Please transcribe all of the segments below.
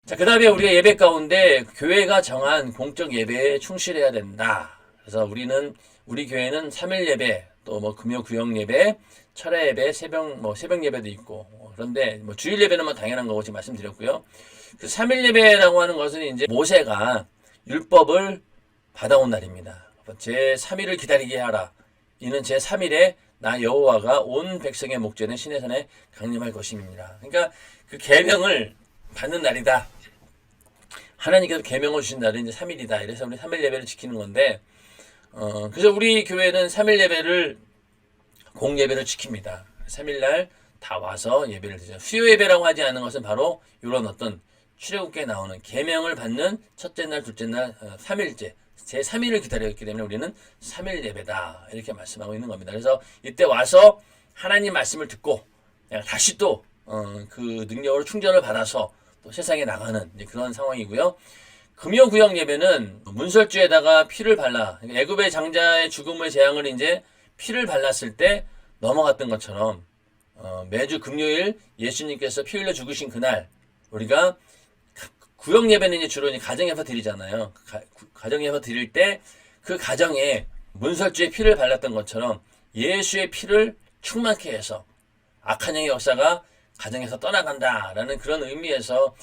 자, 그 다음에 우리가 예배 가운데 교회가 정한 공적 예배에 충실해야 된다. 그래서 우리 교회는 3일 예배, 또 뭐 금요 구역 예배, 철야 예배, 새벽 예배도 있고. 그런데 뭐 주일 예배는 뭐 당연한 거고 지금 말씀드렸고요. 그 3일 예배라고 하는 것은 이제 모세가 율법을 받아온 날입니다. 제 3일을 기다리게 하라. 이는 제 3일에 나 여호와가 온 백성의 목전에 시내산에 강림할 것입니다. 그러니까 그 계명을 받는 날이다. 하나님께서 계명을 주신 날은 이제 3일이다. 이래서 우리 3일 예배를 지키는 건데, 그래서 우리 교회는 3일 예배를 공예배를 지킵니다. 3일 날 다 와서 예배를 드리죠. 수요 예배라고 하지 않는 것은 바로 이런 어떤 출애굽기에 나오는 계명을 받는 첫째 날, 둘째 날, 3일째 제 3일을 기다렸기 때문에 우리는 3일 예배다 이렇게 말씀하고 있는 겁니다. 그래서 이때 와서 하나님 말씀을 듣고 다시 또 그 능력으로 충전을 받아서 또 세상에 나가는 그런 상황이고요. 금요 구역 예배는 문설주에다가 피를 발라 애굽의 장자의 죽음의 재앙을 이제 피를 발랐을 때 넘어갔던 것처럼 매주 금요일 예수님께서 피 흘려 죽으신 그날 우리가 구역 예배는 이제 주로 가정에서 드리잖아요. 가정에서 드릴 때 그 가정에 문설주에 피를 발랐던 것처럼 예수의 피를 충만케 해서 악한 영의 역사가 가정에서 떠나간다라는 그런 의미에서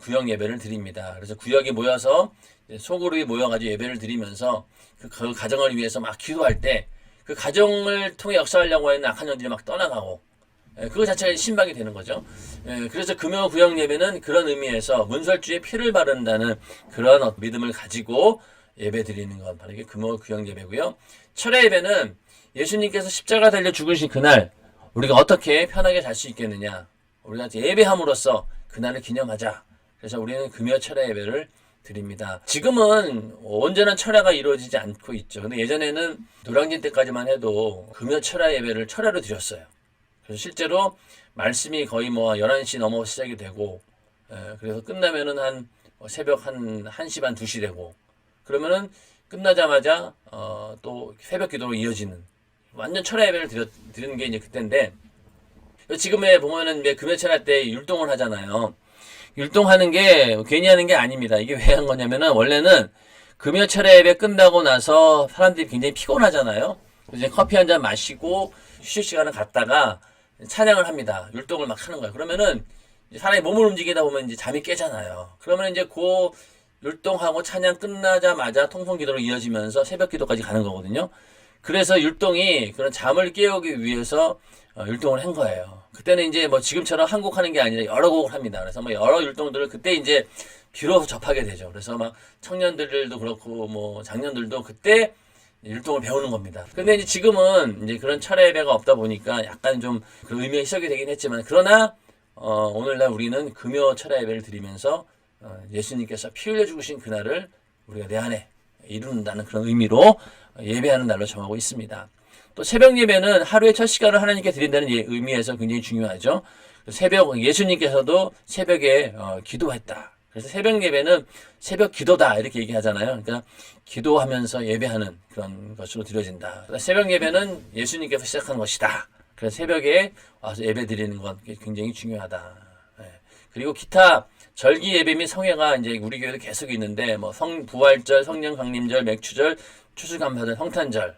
구역 예배를 드립니다. 그래서 구역이 모여서 소그룹이 모여가지고 예배를 드리면서 그 가정을 위해서 막 기도할 때 그 가정을 통해 역사하려고 하는 악한 영들이 막 떠나가고 그거 자체가 신박이 되는 거죠. 그래서 금요 구역 예배는 그런 의미에서 문설주에 피를 바른다는 그런 믿음을 가지고 예배 드리는 건 바로 이게 금요 구역 예배고요. 철야 예배는 예수님께서 십자가 달려 죽으신 그날 우리가 어떻게 편하게 잘 수 있겠느냐. 우리가 예배함으로써 그날을 기념하자. 그래서 우리는 금요 철야 예배를 드립니다. 지금은 온전한 철야가 이루어지지 않고 있죠. 근데 예전에는 노량진 때까지만 해도 금요 철야 예배를 철야로 드렸어요. 그래서 실제로 말씀이 거의 뭐 11시 넘어 시작이 되고 그래서 끝나면은 한 새벽 한 1시 반 2시 되고 그러면은 끝나자마자 또 새벽 기도로 이어지는 완전 철야 예배를 드리는 게 이제 그때인데 지금에 보면은 금요 철야 때 율동을 하잖아요. 율동하는 게 괜히 하는 게 아닙니다. 이게 왜 한 거냐면은 원래는 금요 철야 예배 끝나고 나서 사람들이 굉장히 피곤하잖아요. 그래서 이제 커피 한 잔 마시고 휴식 시간을 갖다가 찬양을 합니다. 율동을 막 하는 거예요. 그러면은 사람이 몸을 움직이다 보면 이제 잠이 깨잖아요. 그러면 이제 그 율동하고 찬양 끝나자마자 통성기도로 이어지면서 새벽 기도까지 가는 거거든요. 그래서 율동이 그런 잠을 깨우기 위해서 율동을 한 거예요. 그때는 이제 뭐 지금처럼 한 곡 하는 게 아니라 여러 곡을 합니다. 그래서 뭐 여러 율동들을 그때 이제 비로소 접하게 되죠. 그래서 막 청년들도 그렇고 뭐 장년들도 그때 율동을 배우는 겁니다. 근데 이제 지금은 이제 그런 철야 예배가 없다 보니까 약간 좀 그 의미가 희석이 되긴 했지만 그러나 오늘날 우리는 금요 철야 예배를 드리면서 예수님께서 피 흘려 죽으신 그날을 우리가 내 안에 이룬다는 그런 의미로 예배하는 날로 정하고 있습니다. 또 새벽 예배는 하루의 첫 시간을 하나님께 드린다는 의미에서 굉장히 중요하죠. 예수님께서도 새벽에 기도했다. 그래서 새벽 예배는 새벽 기도다 이렇게 얘기하잖아요. 그러니까 기도하면서 예배하는 그런 것으로 드려진다. 새벽 예배는 예수님께서 시작한 것이다. 그래서 새벽에 와서 예배 드리는 것 굉장히 중요하다. 그리고 기타 절기 예배 및 성회가 이제 우리 교회도 계속 있는데 뭐 부활절, 성령 강림절, 맥추절, 추수감사절, 성탄절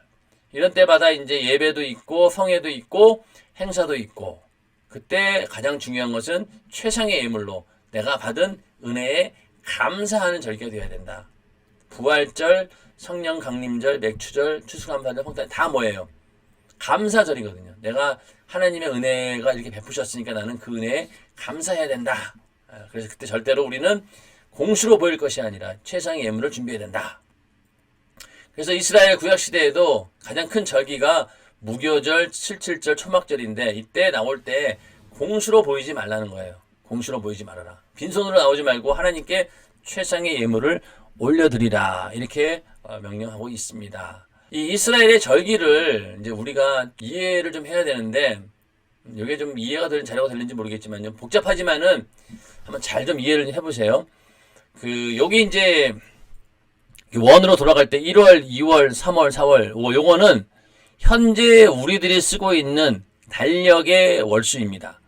이런 때마다 이제 예배도 있고 성회도 있고 행사도 있고 그때 가장 중요한 것은 최상의 예물로 내가 받은 은혜에 감사하는 절기가 되어야 된다. 부활절, 성령 강림절, 맥추절, 추수감사절, 성탄 다 뭐예요? 감사절이거든요. 내가 하나님의 은혜가 이렇게 베푸셨으니까 나는 그 은혜에 감사해야 된다. 그래서 그때 절대로 우리는 공수로 보일 것이 아니라 최상의 예물을 준비해야 된다. 그래서 이스라엘 구약시대에도 가장 큰 절기가 무교절, 77절, 초막절인데 이때 나올 때 공수로 보이지 말라는 거예요. 공수로 보이지 말아라. 빈손으로 나오지 말고 하나님께 최상의 예물을 올려드리라. 이렇게 명령하고 있습니다. 이 이스라엘의 절기를 이제 우리가 이해를 좀 해야 되는데 이게 좀 이해가 되는 자료가 될는지 모르겠지만요. 복잡하지만은 한번 잘 좀 이해를 해보세요. 여기 이제 원으로 돌아갈 때 1월, 2월, 3월, 4월, 5월 요거는 현재 우리들이 쓰고 있는 달력의 월수입니다.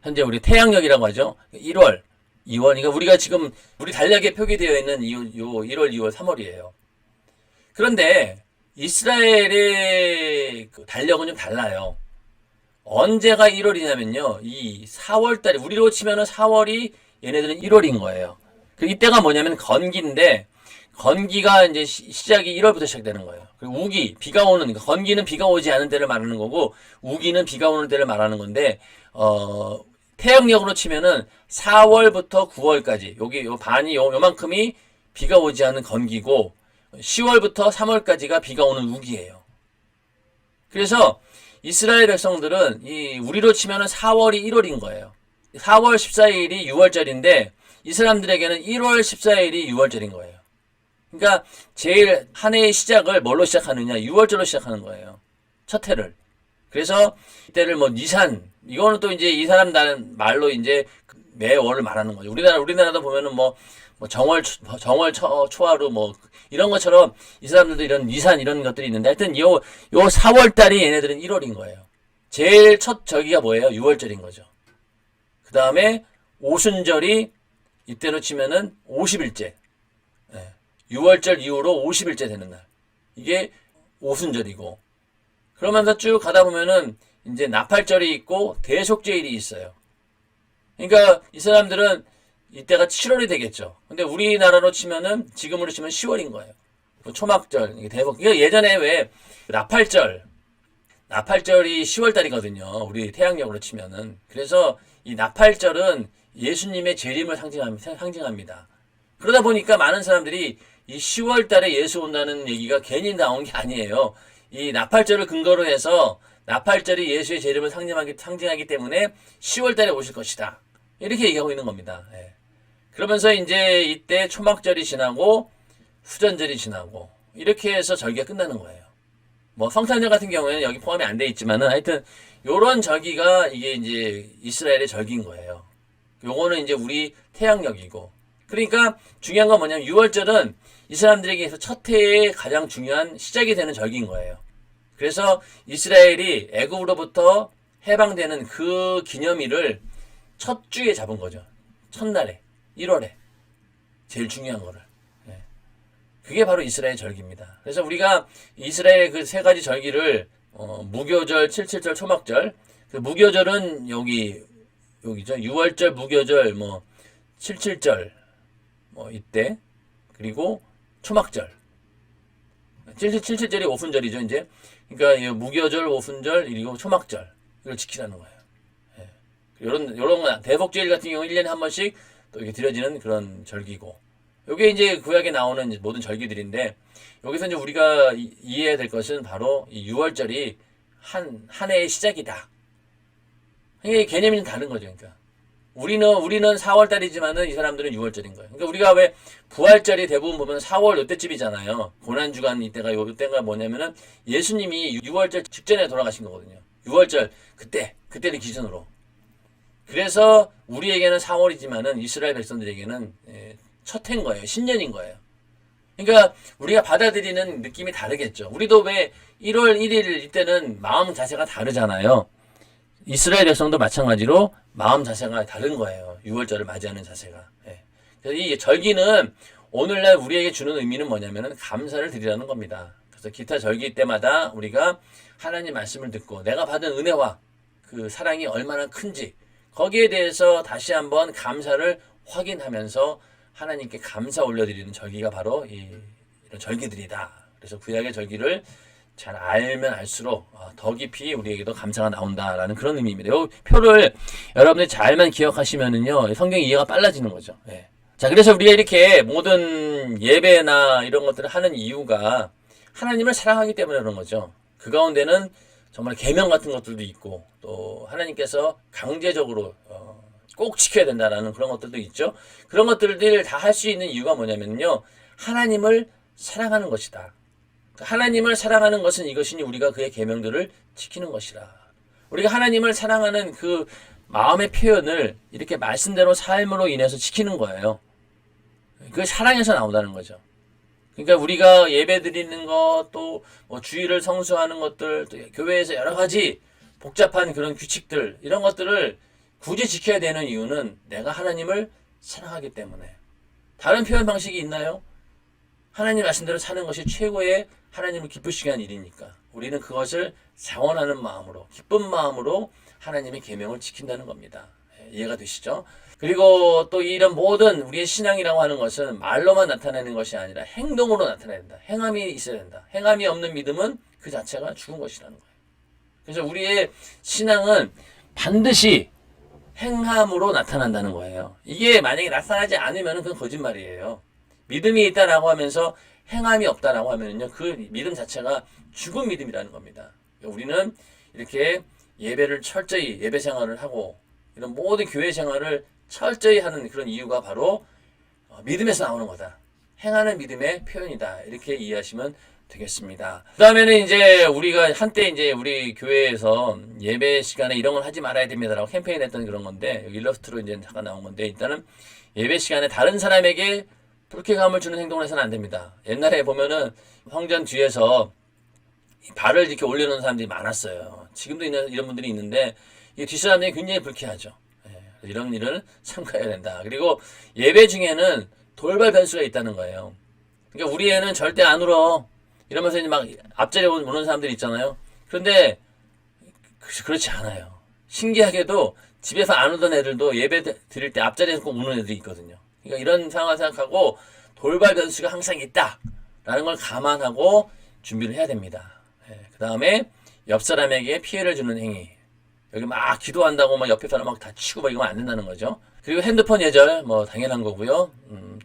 현재 우리 태양력이라고 하죠. 1월 2월, 그러니까 우리가 지금 우리 달력에 표기되어 있는 1월, 2월, 3월이에요. 그런데 이스라엘의 그 달력은 좀 달라요. 언제가 1월이냐면요. 이 4월 달에, 우리로 치면은 4월이 얘네들은 1월인 거예요. 그 이때가 뭐냐면 건기인데, 건기가 이제 시작이 1월부터 시작되는 거예요. 그리고 우기, 비가 오는, 그러니까 건기는 비가 오지 않은 때를 말하는 거고, 우기는 비가 오는 때를 말하는 건데, 태양력으로 치면은 4월부터 9월까지, 여기 요 반이 요만큼이 비가 오지 않은 건기고, 10월부터 3월까지가 비가 오는 우기예요. 그래서 이스라엘 백성들은 우리로 치면은 4월이 1월인 거예요. 4월 14일이 6월절인데 이 사람들에게는 1월 14일이 6월절인 거예요. 그러니까 제일 한 해의 시작을 뭘로 시작하느냐? 6월절로 시작하는 거예요. 첫 해를. 그래서 이때를 뭐 니산, 이거는 또 이제 이 사람 말로 이제 매월을 말하는 거죠. 우리나라도 보면은 뭐 정월 초하루 뭐 이런 것처럼 이 사람들도 이런 니산 이런 것들이 있는데 하여튼 요 4월 달이 얘네들은 1월인 거예요. 제일 첫 저기가 뭐예요? 6월절인 거죠. 그 다음에 오순절이 이때로 치면은 50일째. 6월절 이후로 50일째 되는 날. 이게 오순절이고. 그러면서 쭉 가다 보면은 이제 나팔절이 있고 대속제일이 있어요. 그러니까 이 사람들은 이때가 7월이 되겠죠. 근데 우리나라로 치면은 지금으로 치면 10월인 거예요. 초막절, 대복. 이거 예전에 왜 나팔절이 10월 달이거든요. 우리 태양력으로 치면은. 그래서 이 나팔절은 예수님의 재림을 상징합니다. 그러다 보니까 많은 사람들이 이 10월 달에 예수 온다는 얘기가 괜히 나온 게 아니에요. 이 나팔절을 근거로 해서 나팔절이 예수의 재림을 상징하기 때문에 10월 달에 오실 것이다. 이렇게 얘기하고 있는 겁니다. 예. 그러면서 이제 이때 초막절이 지나고 후전절이 지나고 이렇게 해서 절기가 끝나는 거예요. 뭐 성탄절 같은 경우에는 여기 포함이 안 돼 있지만은 하여튼 요런 절기가 이게 이제 이스라엘의 절기인 거예요. 요거는 이제 우리 태양력이고. 그러니까 중요한 건 뭐냐면 6월절은 이 사람들에게서 첫 해의 가장 중요한 시작이 되는 절기인 거예요. 그래서 이스라엘이 애굽으로부터 해방되는 그 기념일을 첫 주에 잡은 거죠. 첫날에 1월에 제일 중요한 거를. 그게 바로 이스라엘 절기입니다. 그래서 우리가 이스라엘의 그 세 가지 절기를 무교절, 칠칠절, 초막절. 그 무교절은 여기죠. 6월절, 무교절, 뭐 칠칠절, 뭐 이때 그리고 초막절. 칠칠절이 오순절이죠. 이제 그러니까 무교절, 오순절 그리고 초막절 이걸 지키라는 거예요. 이런 거 대복제일 같은 경우 1년에 한 번씩 또 이렇게 드려지는 그런 절기고. 요게 이제 구약에 나오는 모든 절기들인데 여기서 이제 우리가 이해해야 될 것은 바로 이 6월절이 한 해의 시작이다. 이게 개념이 좀 다른 거죠. 그러니까 우리는 4월달이지만은 이 사람들은 6월절인 거예요. 그러니까 우리가 왜 부활절이 대부분 보면 4월 요때쯤이잖아요. 고난주간 이때가 요때가 뭐냐면은 예수님이 6월절 직전에 돌아가신 거거든요. 6월절 그때를 기준으로. 그래서 우리에게는 4월이지만은 이스라엘 백성들에게는 첫 해인 거예요. 신년인 거예요. 그러니까 우리가 받아들이는 느낌이 다르겠죠. 우리도 왜 1월 1일 이때는 마음 자세가 다르잖아요. 이스라엘 백성도 마찬가지로 마음 자세가 다른 거예요. 6월절을 맞이하는 자세가. 그래서 이 절기는 오늘날 우리에게 주는 의미는 뭐냐면은 감사를 드리라는 겁니다. 그래서 기타 절기 때마다 우리가 하나님 말씀을 듣고 내가 받은 은혜와 그 사랑이 얼마나 큰지 거기에 대해서 다시 한번 감사를 확인하면서 하나님께 감사 올려드리는 절기가 바로 이런 절기들이다. 그래서 구약의 절기를 잘 알면 알수록 더 깊이 우리에게도 감사가 나온다라는 그런 의미입니다. 이 표를 여러분들이 잘만 기억하시면은요, 성경 이해가 빨라지는 거죠. 자, 그래서 우리가 이렇게 모든 예배나 이런 것들을 하는 이유가 하나님을 사랑하기 때문에 그런 거죠. 그 가운데는 정말 계명 같은 것들도 있고 또 하나님께서 강제적으로 꼭 지켜야 된다라는 그런 것들도 있죠. 그런 것들을 다 할 수 있는 이유가 뭐냐면요. 하나님을 사랑하는 것이다. 하나님을 사랑하는 것은 이것이니 우리가 그의 계명들을 지키는 것이라. 우리가 하나님을 사랑하는 그 마음의 표현을 이렇게 말씀대로 삶으로 인해서 지키는 거예요. 그게 사랑에서 나온다는 거죠. 그러니까 우리가 예배 드리는 것, 또 뭐 주일을 성수하는 것들, 또 교회에서 여러 가지 복잡한 그런 규칙들, 이런 것들을 굳이 지켜야 되는 이유는 내가 하나님을 사랑하기 때문에. 다른 표현 방식이 있나요? 하나님 말씀대로 사는 것이 최고의 하나님을 기쁘시게 하는 일이니까 우리는 그것을 자원하는 마음으로 기쁜 마음으로 하나님의 계명을 지킨다는 겁니다. 이해가 되시죠? 그리고 또 이런 모든 우리의 신앙이라고 하는 것은 말로만 나타내는 것이 아니라 행동으로 나타나야 된다. 행함이 있어야 된다. 행함이 없는 믿음은 그 자체가 죽은 것이라는 거예요. 그래서 우리의 신앙은 반드시 행함으로 나타난다는 거예요. 이게 만약에 나타나지 않으면 그건 거짓말이에요. 믿음이 있다라고 하면서 행함이 없다라고 하면요, 그 믿음 자체가 죽은 믿음이라는 겁니다. 우리는 이렇게 예배를 철저히 예배 생활을 하고 이런 모든 교회 생활을 철저히 하는 그런 이유가 바로 믿음에서 나오는 거다. 행하는 믿음의 표현이다. 이렇게 이해하시면 되겠습니다. 그 다음에는 이제 우리가 한때 이제 우리 교회에서 예배 시간에 이런 걸 하지 말아야 됩니다라고 캠페인 했던 그런 건데, 여기 일러스트로 이제 잠깐 나온 건데, 일단은 예배 시간에 다른 사람에게 불쾌감을 주는 행동을 해서는 안 됩니다. 옛날에 보면은 성전 뒤에서 발을 이렇게 올려놓은 사람들이 많았어요. 지금도 이런 분들이 있는데, 이 뒷사람들이 굉장히 불쾌하죠. 이런 일을 삼가해야 된다. 그리고 예배 중에는 돌발 변수가 있다는 거예요. 그러니까 우리 애는 절대 안 울어. 이러면서 이제 막 앞자리에 오는 사람들이 있잖아요. 그런데 그렇지 않아요. 신기하게도 집에서 안 오던 애들도 예배 드릴 때 앞자리에서 꼭 우는 애들이 있거든요. 그러니까 이런 상황을 생각하고 돌발 변수가 항상 있다라는 걸 감안하고 준비를 해야 됩니다. 그 다음에 옆 사람에게 피해를 주는 행위. 여기 막 기도한다고 막 옆에 사람 막 다치고 막 이러면 안 된다는 거죠. 그리고 핸드폰 예절 뭐 당연한 거고요.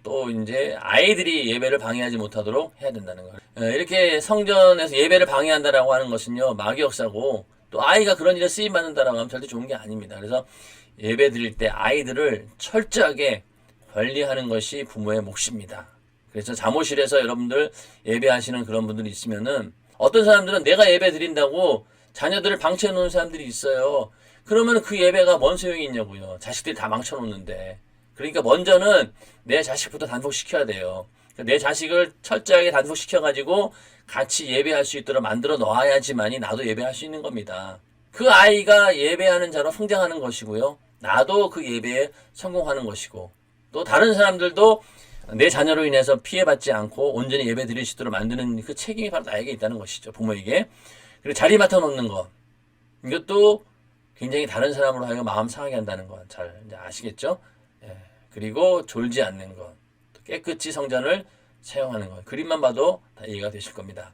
또 이제 아이들이 예배를 방해하지 못하도록 해야 된다는 거예요. 이렇게 성전에서 예배를 방해한다라고 하는 것은요, 마귀 역사고, 또 아이가 그런 일에 쓰임 받는다라고 하면 절대 좋은 게 아닙니다. 그래서 예배 드릴 때 아이들을 철저하게 관리하는 것이 부모의 몫입니다. 그래서 잠옷실에서 여러분들 예배하시는 그런 분들이 있으면은, 어떤 사람들은 내가 예배 드린다고 자녀들을 방치해 놓은 사람들이 있어요. 그러면 그 예배가 뭔 소용이 있냐고요. 자식들이 다 망쳐 놓는데. 그러니까 먼저는 내 자식부터 단속시켜야 돼요. 내 자식을 철저하게 단속시켜가지고 같이 예배할 수 있도록 만들어 놓아야지만이 나도 예배할 수 있는 겁니다. 그 아이가 예배하는 자로 성장하는 것이고요. 나도 그 예배에 성공하는 것이고, 또 다른 사람들도 내 자녀로 인해서 피해받지 않고 온전히 예배 드릴 수 있도록 만드는 그 책임이 바로 나에게 있다는 것이죠. 부모에게. 그리고 자리 맡아 놓는 것. 이것도 굉장히 다른 사람으로 하여금 마음 상하게 한다는 건 잘 아시겠죠? 그리고 졸지 않는 것. 깨끗이 성전을 사용하는 것. 그림만 봐도 다 이해가 되실 겁니다.